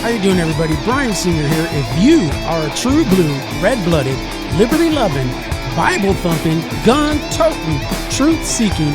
How you doing, everybody? Brian Sr. here. If you are a true blue, red-blooded, liberty-loving, Bible-thumping, gun-toting, truth-seeking,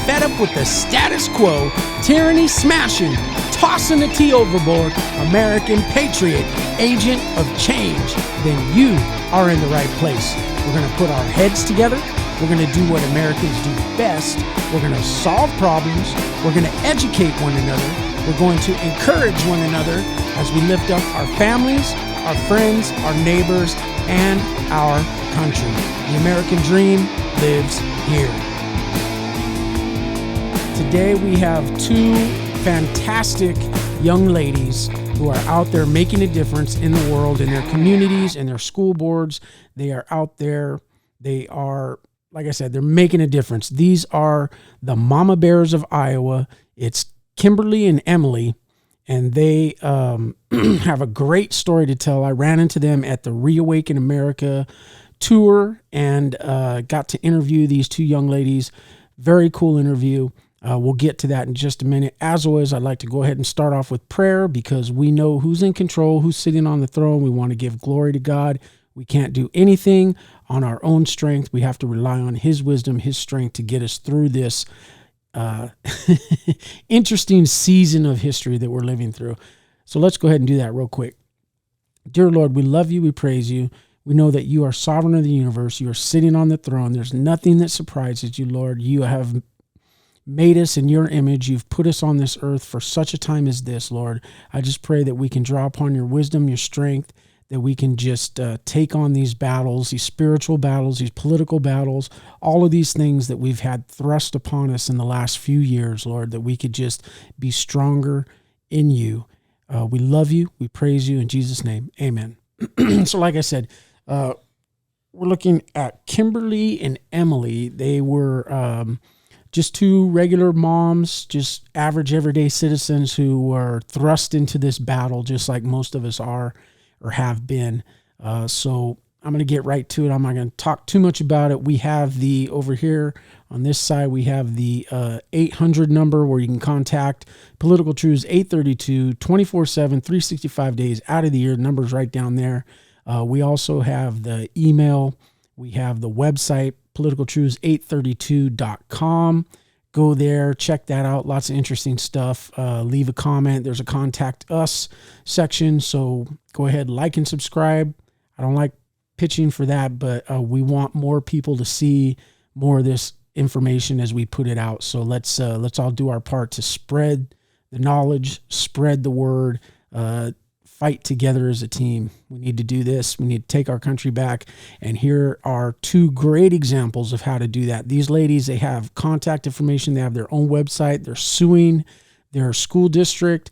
fed up with the status quo, tyranny-smashing, tossing the tea overboard, American patriot, agent of change, then you are in the right place. We're going to put our heads together. We're going to do what Americans do best. We're going to solve problems. We're going to educate one another. We're going to encourage one another as we lift up our families, our friends, our neighbors, and our country. The American dream lives here. Today we have two fantastic young ladies who are out there making a difference in the world, in their communities, in their school boards. They are out there. They are, like I said, they're making a difference. These are the Mama Bears of Iowa. It's Kimberly and Emily, and they have a great story to tell. I ran into them at the Reawaken America tour and got to interview these two young ladies. Very cool interview. We'll get to that in just a minute. As always, I'd like to go ahead and start off with prayer because we know who's in control, who's sitting on the throne. We want to give glory to God. We can't do anything on our own strength. We have to rely on His wisdom, His strength to get us through this interesting season of history that we're living through. So let's go ahead and do that real quick. Dear Lord, we love you. We praise you. We know that you are sovereign of the universe. You are sitting on the throne. There's nothing that surprises you, Lord. You have made us in your image. You've put us on this earth for such a time as this, Lord. I just pray that we can draw upon your wisdom, your strength, that we can just take on these battles, these spiritual battles, these political battles, all of these things that we've had thrust upon us in the last few years, Lord, that we could just be stronger in you. We love you. We praise you in Jesus' name. Amen. So like I said, we're looking at Kimberly and Emily. They were just two regular moms, just average everyday citizens who were thrust into this battle just like most of us are or have been. So I'm going to get right to it. I'm not going to talk too much about it. We have over here on this side, we have the 800 number where you can contact Political Truths 832, 24/7, 365 days out of the year. The number's right down there. We also have the email. We have the website, politicaltruths832.com. Go there, check that out. Lots of interesting stuff. Leave a comment. There's a contact us section. So go ahead, like and subscribe. I don't like pitching for that, but we want more people to see more of this information as we put it out. So let's all do our part to spread the knowledge, spread the word, fight together as a team. We need to do this. We need to take our country back. And here are two great examples of how to do that. These ladies, they have contact information. They have their own website. They're suing their school district.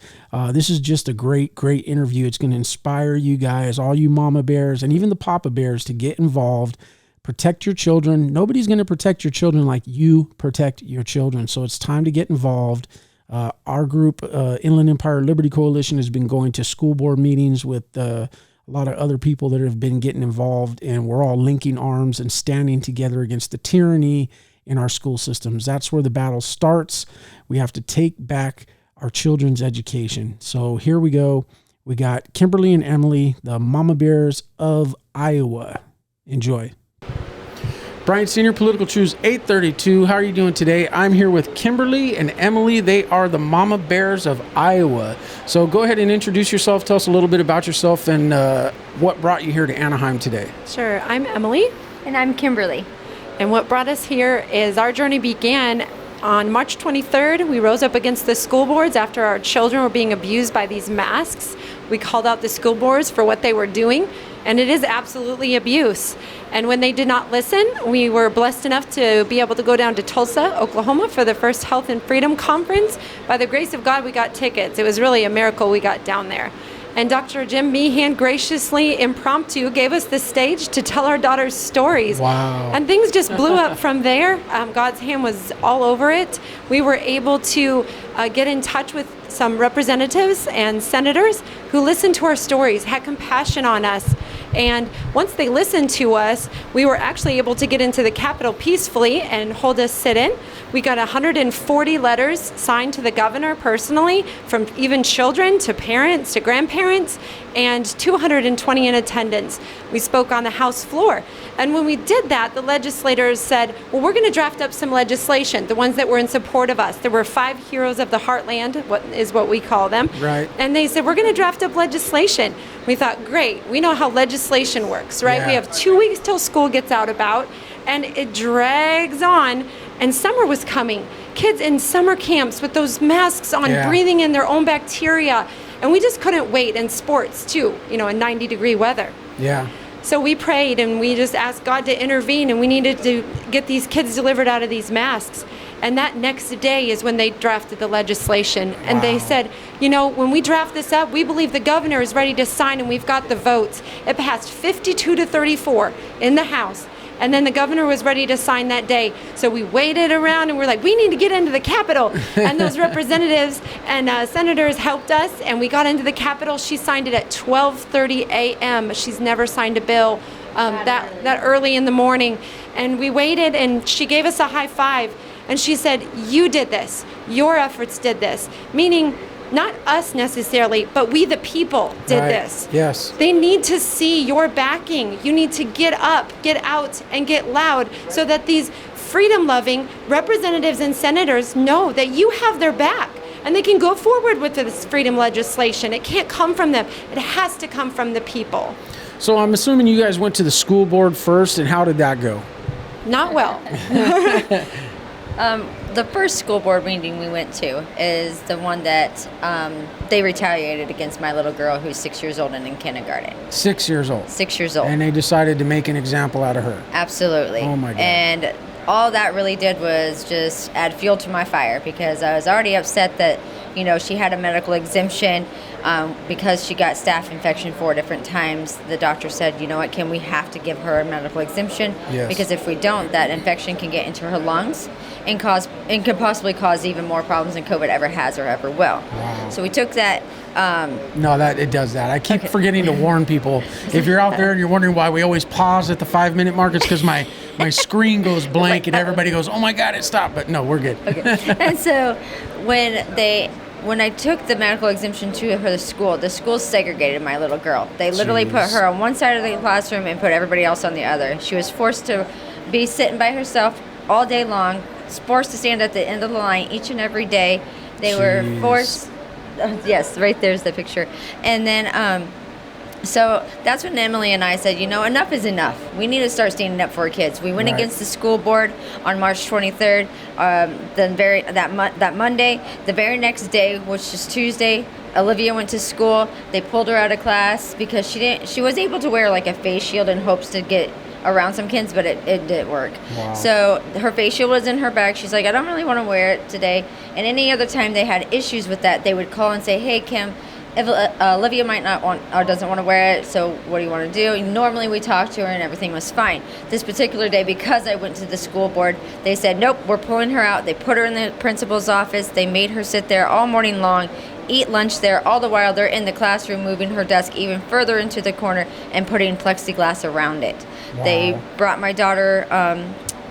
This is just a great, great interview. It's going to inspire you guys, all you mama bears, and even the papa bears to get involved. Protect your children. Nobody's going to protect your children like you protect your children. So it's time to get involved. Our group, Inland Empire Liberty Coalition, has been going to school board meetings with a lot of other people that have been getting involved, and we're all linking arms and standing together against the tyranny in our school systems. That's where the battle starts. We have to take back our children's education. So here we go. We got Kimberly and Emily, the Mama Bears of Iowa. Enjoy. Brian Sr., Political Truths 832. How are you doing today? I'm here with Kimberly and Emily. They are the Mama Bears of Iowa. So go ahead and introduce yourself. Tell us a little bit about yourself and what brought you here to Anaheim today. Sure. I'm Emily. And I'm Kimberly. And what brought us here is our journey began on March 23rd. We rose up against the school boards after our children were being abused by these masks. We called out the school boards for what they were doing, and it is absolutely abuse. And when they did not listen, we were blessed enough to be able to go down to Tulsa, Oklahoma for the first Health and Freedom Conference. By the grace of God, we got tickets. It was really a miracle we got down there. And Dr. Jim Meehan graciously, impromptu, gave us the stage to tell our daughter's stories. Wow. And things just blew up from there. God's hand was all over it. We were able to get in touch with some representatives and senators who listened to our stories, had compassion on us, And once they listened to us, we were actually able to get into the Capitol peacefully and hold a sit-in. We got 140 letters signed to the governor personally, from even children to parents to grandparents, and 220 in attendance. We spoke on the House floor. And when we did that, the legislators said, well, we're going to draft up some legislation, the ones that were in support of us. There were 5 heroes of the heartland, what we call them. Right. And they said, we're going to draft up legislation. We thought, great, we know how legislation works, right? Yeah. We have 2 weeks till school gets out about, and it drags on. And summer was coming. Kids in summer camps with those masks on, breathing in their own bacteria. And we just couldn't wait. And sports, too, in 90-degree weather. Yeah. So we prayed, and we just asked God to intervene, and we needed to get these kids delivered out of these masks. And that next day is when they drafted the legislation. And they said, when we draft this up, we believe the governor is ready to sign, and we've got the votes. It passed 52-34 in the House. And then the governor was ready to sign that day. So we waited around, and we're like, we need to get into the Capitol. And those representatives and senators helped us, and we got into the Capitol. She signed it at 12:30 a.m. She's never signed a bill that early in the morning. And we waited, and she gave us a high five. And she said, you did this. Your efforts did this. Meaning, not us necessarily, but we the people did this. Yes. They need to see your backing. You need to get up, get out, and get loud so that these freedom-loving representatives and senators know that you have their back and they can go forward with this freedom legislation. It can't come from them. It has to come from the people. So I'm assuming you guys went to the school board first, and how did that go? Not well. The first school board meeting we went to is the one that they retaliated against my little girl who's 6 years old and in kindergarten. 6 years old. 6 years old. And they decided to make an example out of her. Absolutely. Oh my God. And all that really did was just add fuel to my fire, because I was already upset that, she had a medical exemption because she got staph infection 4 different times. The doctor said, you know what, Kim, we have to give her a medical exemption. Yes. Because if we don't, that infection can get into her lungs and could possibly cause even more problems than COVID ever has or ever will. Wow. So we took that. No, it does that. I keep forgetting to warn people. If you're out there and you're wondering why we always pause at the 5-minute mark, it's because my screen goes blank and everybody goes, oh my God, it stopped. But no, we're good. Okay. And so when I took the medical exemption to the school segregated my little girl. They literally put her on one side of the classroom and put everybody else on the other. She was forced to be sitting by herself all day long, forced to stand at the end of the line each and every day. They were forced. Yes, right there's the picture. And then, so that's when Emily and I said, enough is enough. We need to start standing up for our kids. We went against the school board on March 23rd. That Monday, the very next day, which is Tuesday, Olivia went to school. They pulled her out of class because she was able to wear like a face shield in hopes to get around some kids, but it didn't work. Wow. So her face shield was in her bag. She's like, I don't really want to wear it today. And any other time they had issues with that, they would call and say, hey, Kim, if Olivia might not want or doesn't want to wear it, so what do you want to do? And normally we talked to her and everything was fine. This particular day, because I went to the school board, they said, nope, we're pulling her out. They put her in the principal's office. They made her sit there all morning long, eat lunch there, all the while they're in the classroom moving her desk even further into the corner and putting plexiglass around it. Wow. They brought my daughter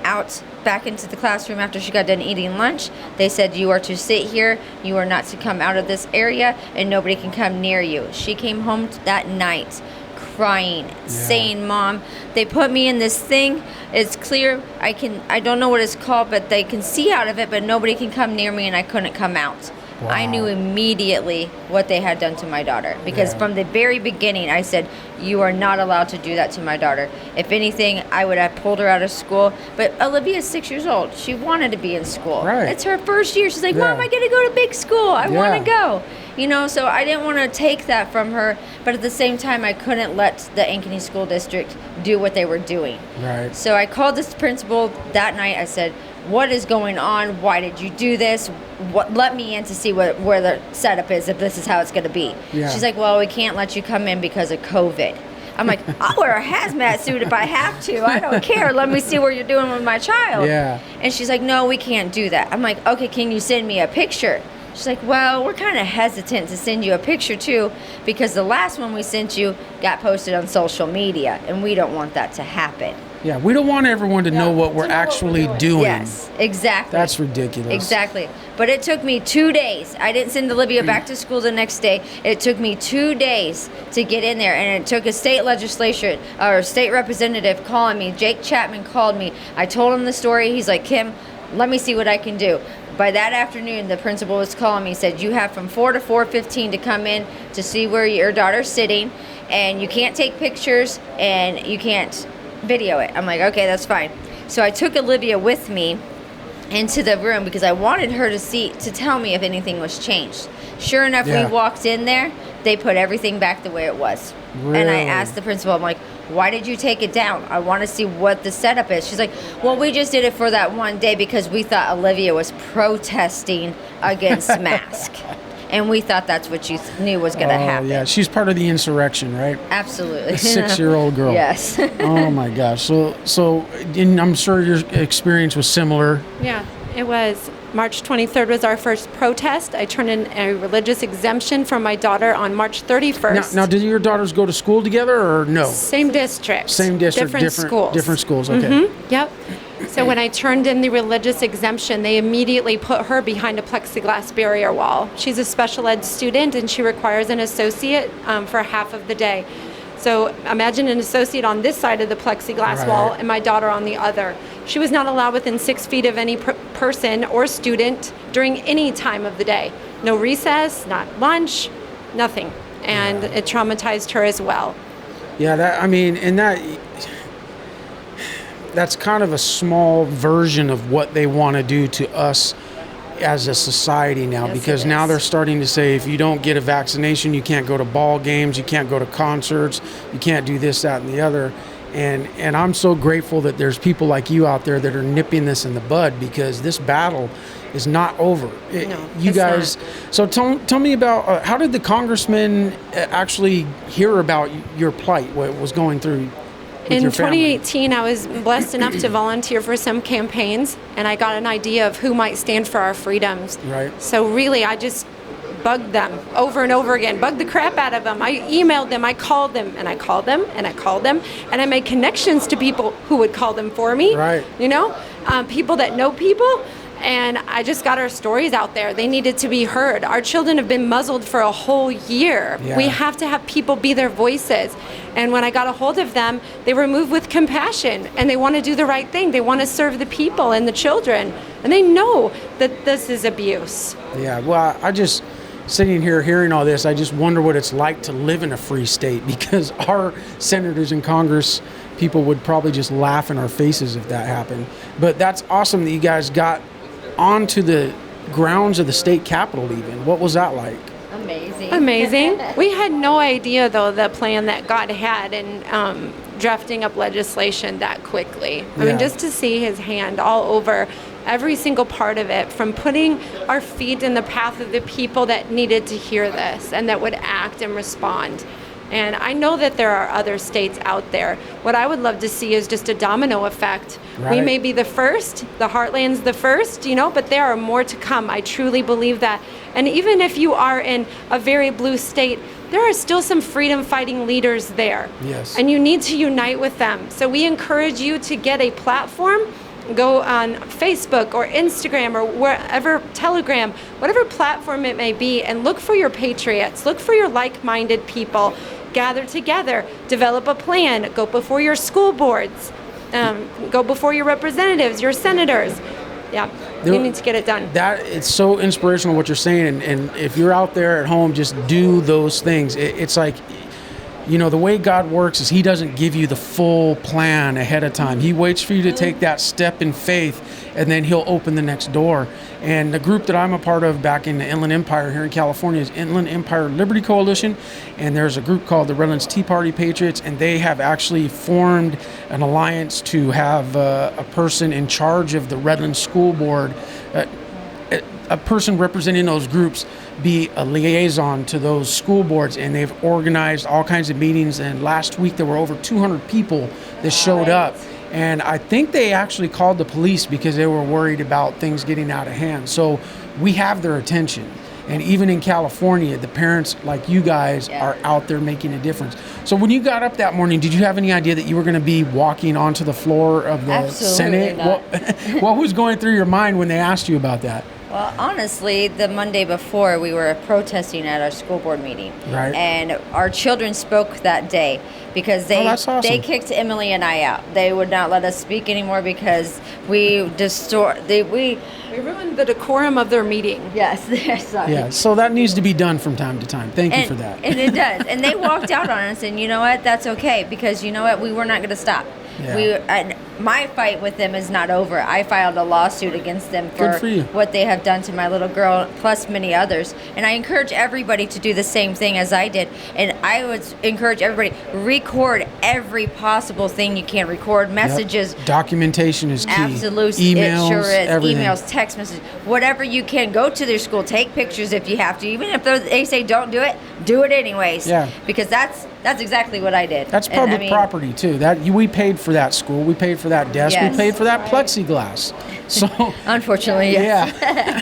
out back into the classroom after she got done eating lunch. They said, you are to sit here, you are not to come out of this area, and nobody can come near you. She came home that night crying, saying, Mom, they put me in this thing. It's clear, I don't know what it's called, but they can see out of it, but nobody can come near me, and I couldn't come out. Wow. I knew immediately what they had done to my daughter, because from the very beginning I said, you are not allowed to do that to my daughter. If anything, I would have pulled her out of school. But Olivia's 6 years old. She wanted to be in school. Right. It's her first year. She's like, Mom, I get to go to big school. I want to go. So I didn't want to take that from her. But at the same time, I couldn't let the Ankeny School District do what they were doing. Right. So I called this principal that night. I said, what is going on? Why did you do this? Let me in to see where the setup is, if this is how it's going to be. Yeah. She's like, well, we can't let you come in because of COVID. I'm like, I'll wear a hazmat suit if I have to. I don't care. Let me see what you're doing with my child. Yeah. And she's like, no, we can't do that. I'm like, okay, can you send me a picture? She's like, well, we're kind of hesitant to send you a picture too, because the last one we sent you got posted on social media, and we don't want that to happen. Yeah, we don't want everyone to know what we're actually doing. Yes, exactly. That's ridiculous. Exactly. But it took me 2 days. I didn't send Olivia back to school the next day. It took me 2 days to get in there, and it took a state legislature or state representative calling me. Jake Chapman called me. I told him the story. He's like, Kim, let me see what I can do. By that afternoon, the principal was calling me, said, you have from 4 to 4:15 to come in to see where your daughter's sitting, and you can't take pictures, and you can't video it. I'm like, okay, that's fine. So I took Olivia with me into the room because I wanted her to tell me if anything was changed. Sure enough, we walked in there, they put everything back the way it was. Really? And I asked the principal, I'm like, why did you take it down? I want to see what the setup is. She's like, well, we just did it for that one day because we thought Olivia was protesting against mask. And we thought that's what you knew was going to happen. Yeah, she's part of the insurrection, right? Absolutely. A 6-year-old girl. Yes. Oh my gosh. So and I'm sure your experience was similar. Yeah, it was. March 23rd was our first protest. I turned in a religious exemption for my daughter on March 31st. Now, did your daughters go to school together or no? Same district. Same district, different schools. Different schools, okay. Yep. So when I turned in the religious exemption, they immediately put her behind a plexiglass barrier wall. She's a special ed student, and she requires an associate for half of the day. So imagine an associate on this side of the plexiglass wall and my daughter on the other. She was not allowed within 6 feet of any person or student during any time of the day. No recess, not lunch, nothing. And it traumatized her as well. Yeah, that's kind of a small version of what they want to do to us as a society now, because now they're starting to say if you don't get a vaccination, you can't go to ball games, you can't go to concerts, you can't do this, that, and the other. And I'm so grateful that there's people like you out there that are nipping this in the bud, because this battle is not over. You guys, not. So tell me about how did the congressman actually hear about your plight, what was going through? In 2018, I was blessed enough to volunteer for some campaigns, and I got an idea of who might stand for our freedoms. Right. So really, I just bugged them over and over again, bugged the crap out of them. I emailed them, I called them, and I called them, and I called them, and I made connections to people who would call them for me. Right. You know, people that know people. And I just got our stories out there. They needed to be heard. Our children have been muzzled for a whole year. Yeah. We have to have people be their voices. And when I got a hold of them, they were moved with compassion, and they want to do the right thing. They want to serve the people and the children. And they know that this is abuse. Yeah, well, I just, sitting here hearing all this, I just wonder what it's like to live in a free state, because our senators in Congress, people would probably just laugh in our faces if that happened. But that's awesome that you guys got onto the grounds of the state capitol even. What was that like? Amazing. We had no idea, though, the plan that God had in drafting up legislation that quickly. I mean, just to see his hand all over every single part of it, from putting our feet in the path of the people that needed to hear this and that would act and respond. And I know that there are other states out there. What I would love to see is just a domino effect. Right. We may be the first, the Heartland's the first, but there are more to come. I truly believe that. And even if you are in a very blue state, there are still some freedom fighting leaders there. Yes. And you need to unite with them. So we encourage you to get a platform. Go on Facebook or Instagram or wherever, Telegram, whatever platform it may be, and look for your patriots. Look for your like-minded people. Gather together, develop a plan, go before your school boards, go before your representatives, your senators. Yeah, you need to get it done. It's so inspirational what you're saying, and if you're out there at home, just do those things. It's like, the way God works is he doesn't give you the full plan ahead of time. He waits for you to take that step in faith, and then he'll open the next door. And the group that I'm a part of back in the Inland Empire here in California is Inland Empire Liberty Coalition, and there's a group called the Redlands Tea Party Patriots, and they have actually formed an alliance to have a person in charge of the Redlands School Board, a person representing those groups, be a liaison to those school boards, and they've organized all kinds of meetings. And last week there were over 200 people that showed up, and I think they actually called the police because they were worried about things getting out of hand. So we have their attention. And even in California, the parents like you guys are out there making a difference. So when you got up that morning, did you have any idea that you were going to be walking onto the floor of the Senate? What was going through your mind when they asked you about that? Well, honestly, the Monday before, we were protesting at our school board meeting. Right. And our children spoke that day because they awesome. They kicked Emily and I out. They would not let us speak anymore because we ruined the decorum of their meeting. Yes, sorry. Yeah, so that needs to be done from time to time. Thank you for that. And it does. And they walked out on us, and you know what? That's okay, because you know what? We were not going to stop. Yeah. My fight with them is not over. I filed a lawsuit against them for what they have done to my little girl, plus many others. And I encourage everybody to do the same thing as I did. And I would encourage everybody, record every possible thing you can record. Messages. Yep. Documentation is key. Absolutely. Emails, it sure is. everything. Emails, text messages, whatever you can. Go to their school. Take pictures if you have to. Even if they say don't do it anyways. Yeah. Because that's exactly what I did. That's public property too. We paid for that school. We paid for that desk. Yes. We paid for that plexiglass. So unfortunately, yes.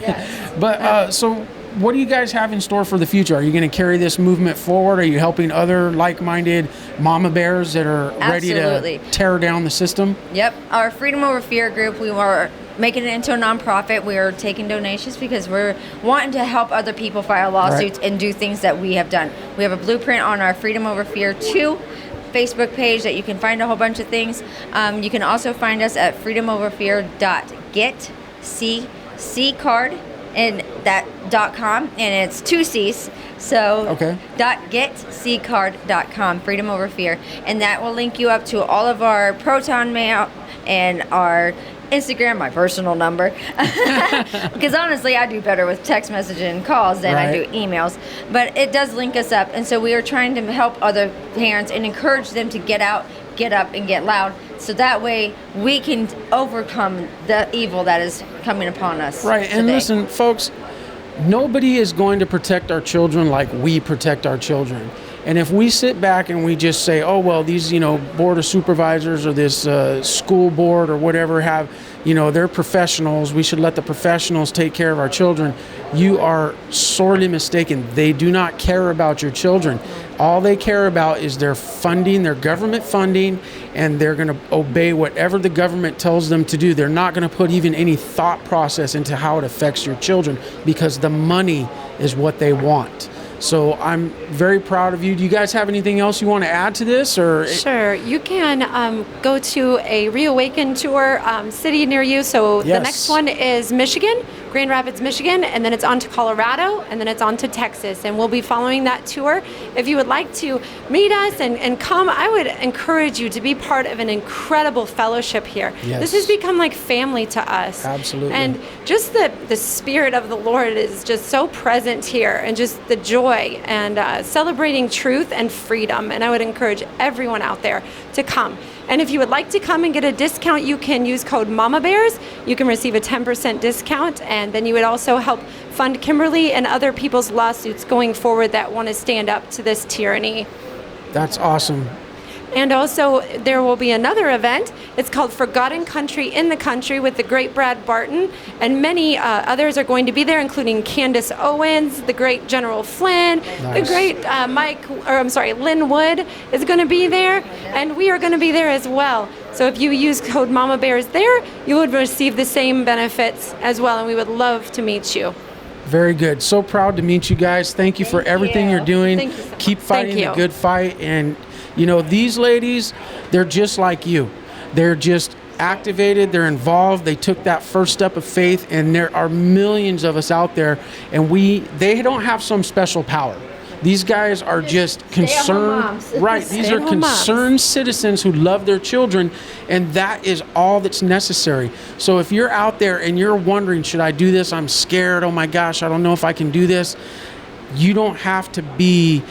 Yeah. But so what do you guys have in store for the future? Are you going to carry this movement forward? Are you helping other like-minded mama bears that are ready to tear down the system? Yep. Our Freedom Over Fear group, we were making it into a nonprofit. We are taking donations because we're wanting to help other people file lawsuits and do things that we have done. We have a blueprint on our Freedom Over Fear 2 Facebook page that you can find a whole bunch of things. You can also find us at freedomoverfear.getccard and that.com, and it's 2 C's. So .getccard.com, Freedom Over Fear, and that will link you up to all of our Proton Mail and our Instagram, my personal number, because honestly I do better with text messaging and calls than I do emails, but it does link us up. And so we are trying to help other parents and encourage them to get out, get up, and get loud, so that way we can overcome the evil that is coming upon us today. And listen, folks, nobody is going to protect our children like we protect our children. And if we sit back and we just say, oh, well, these, board of supervisors or this school board or whatever have, they're professionals, we should let the professionals take care of our children, you are sorely mistaken. They do not care about your children. All they care about is their funding, their government funding, and they're going to obey whatever the government tells them to do. They're not going to put even any thought process into how it affects your children, because the money is what they want. So I'm very proud of you. Do you guys have anything else you want to add to this? Or Sure. You can go to a Reawaken tour city near you. So the next one is Michigan, Grand Rapids, Michigan, and then it's on to Colorado, and then it's on to Texas. And we'll be following that tour. If you would like to meet us and come, I would encourage you to be part of an incredible fellowship here. Yes. This has become like family to us. Absolutely. And just the Spirit of the Lord is just so present here, and just the joy and celebrating truth and freedom. And I would encourage everyone out there to come. And if you would like to come and get a discount, you can use code MAMABEARS. You can receive a 10% discount, and then you would also help fund Kimberly and other people's lawsuits going forward that want to stand up to this tyranny. That's awesome. And also, there will be another event. It's called Forgotten Country in the Country with the great Brad Barton, and many others are going to be there, including Candace Owens, the great General Flynn, the great Lynn Wood is going to be there, and we are going to be there as well. So if you use code Mama Bears there, you would receive the same benefits as well, and we would love to meet you. Very good. So proud to meet you guys. Thank you for everything you're doing. Thank you so much. Keep fighting the good fight. And these ladies, they're just like you. They're just activated, they're involved, they took that first step of faith, and there are millions of us out there, and they don't have some special power. These guys are just concerned, right? These are concerned citizens who love their children, and that is all that's necessary. So if you're out there and you're wondering, should I do this? I'm scared. Oh my gosh, I don't know if I can do this. You don't have to be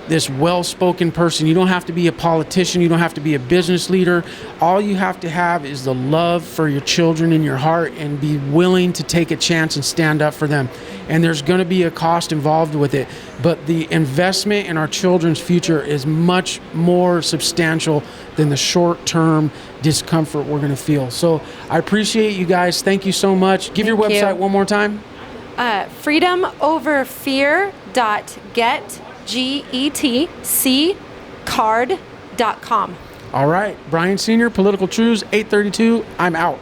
this well-spoken person. You don't have to be a politician. You don't have to be a business leader. All you have to have is the love for your children in your heart, and be willing to take a chance and stand up for them. And there's going to be a cost involved with it, but the investment in our children's future is much more substantial than the short-term discomfort we're going to feel. So I appreciate you guys. Thank you so much. Give your website one more time. freedomoverfear.getcard.com. All right. Brian Sr., Political Truths, 832. I'm out.